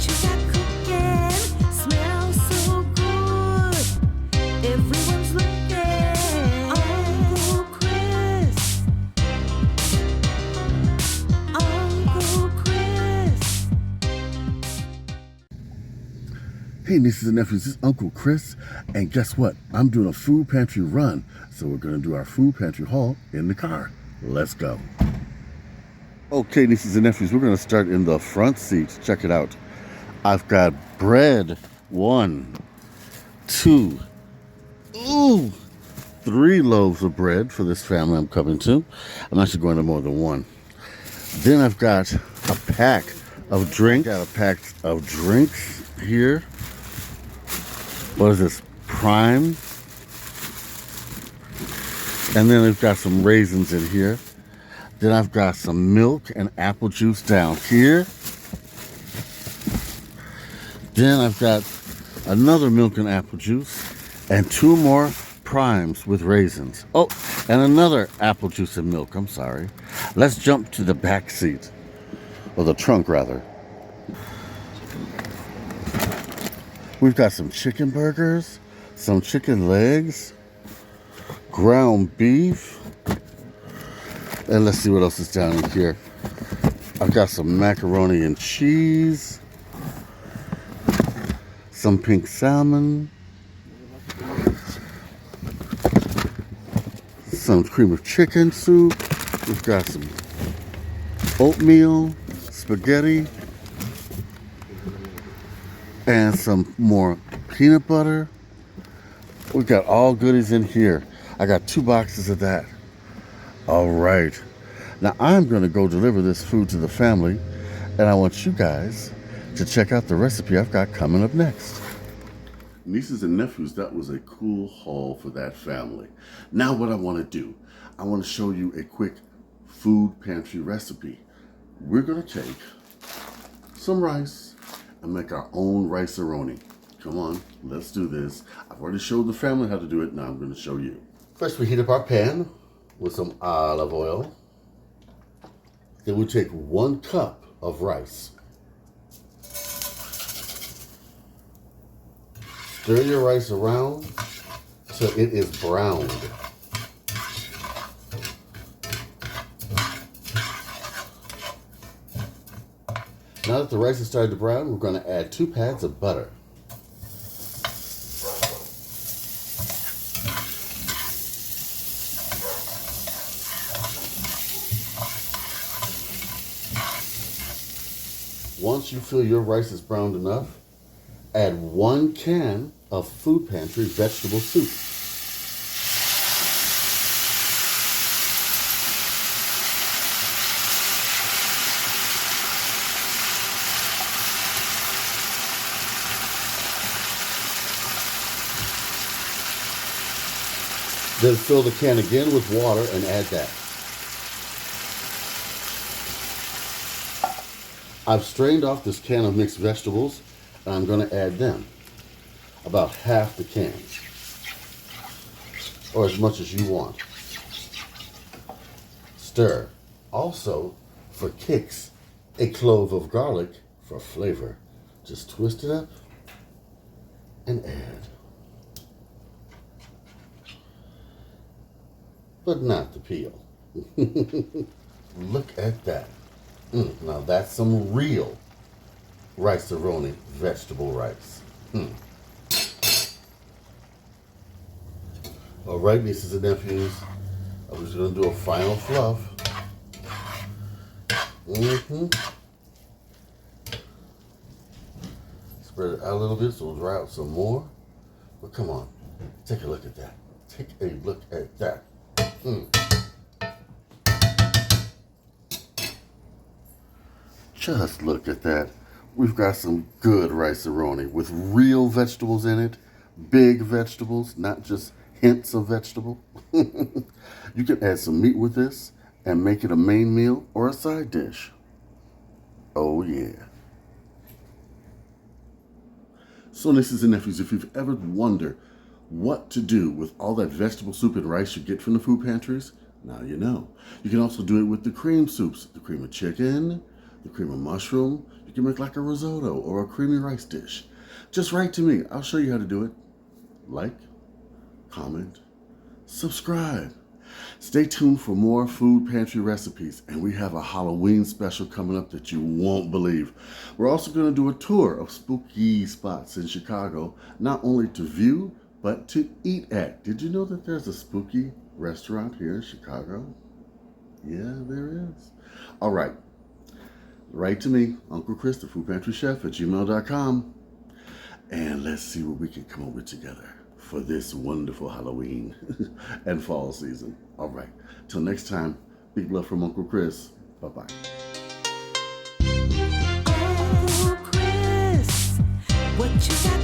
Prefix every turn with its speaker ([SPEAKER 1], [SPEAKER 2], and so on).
[SPEAKER 1] you got cooking smells so good. Everyone's looking. Uncle Chris. Uncle Chris.
[SPEAKER 2] Hey nieces and nephews, this is Uncle Chris, and guess what? I'm doing a food pantry run, so we're going to do our food pantry haul in the car. Let's go. Okay, nieces and nephews, we're going to start in the front seat. Check it out. I've got bread, 1, 2, 3 loaves of bread for this family I'm coming to. I'm actually going to more than one. Then I've got a pack of drinks. Got a pack of drinks here. What is this? Prime. And then I've got some raisins in here. Then I've got some milk and apple juice down here. Then I've got another milk and apple juice and 2 more primes with raisins. Oh, and another apple juice and milk. I'm sorry. Let's jump to the back seat, or the trunk rather. We've got some chicken burgers, some chicken legs, ground beef, and let's see what else is down in here. I've got some macaroni and cheese, some pink salmon, some cream of chicken soup. We've got some oatmeal, spaghetti, and some more peanut butter. We've got all goodies in here. I got 2 boxes of that. All right. Now I'm going to go deliver this food to the family, and I want you guys to check out the recipe I've got coming up next. Nieces and nephews, that was a cool haul for that family. Now what I want to do, I want to show you a quick food pantry recipe. We're going to take some rice and make our own rice aroni. Come on, let's do this. I've already showed the family how to do it. Now I'm going to show you. First, we heat up our pan with some olive oil. Then we take 1 cup of rice. Stir your rice around till it is browned. Now that the rice has started to brown, we're going to add 2 pads of butter. Once you feel your rice is browned enough, add 1 can of Food Pantry vegetable soup. Then fill the can again with water and add that. I've strained off this can of mixed vegetables, and I'm going to add them. About half the can, or as much as you want. Stir. Also, for kicks, a clove of garlic for flavor. Just twist it up and add. But not the peel. Look at that. Now that's some real rice aroni vegetable rice. All right, nieces and nephews, I'm just going to do a final fluff. Spread it out a little bit so it'll dry out some more. But come on, take a look at that. Take a look at that. Just look at that. We've got some good rice aroni with real vegetables in it. Big vegetables, not just hints of vegetable. You can add some meat with this and make it a main meal or a side dish. Oh yeah. So nieces and nephews, if you've ever wondered what to do with all that vegetable soup and rice you get from the food pantries, now you know. You can also do it with the cream soups, the cream of chicken, the cream of mushroom. You You can make like a risotto or a creamy rice dish. Just write to me. I'll show you how to do it. Like, comment, subscribe. Stay tuned for more food pantry recipes, and we have a Halloween special coming up that you won't believe. We're also going to do a tour of spooky spots in Chicago, not only to view, but to eat at. Did you know that there's a spooky restaurant here in Chicago? Yeah, there is. All right. Write to me, Uncle Chris, the Food Pantry Chef at gmail.com, and let's see what we can come up with together for this wonderful Halloween and fall season. All right. Till next time, big love from Uncle Chris. Bye-bye.
[SPEAKER 1] Uncle Chris, what you got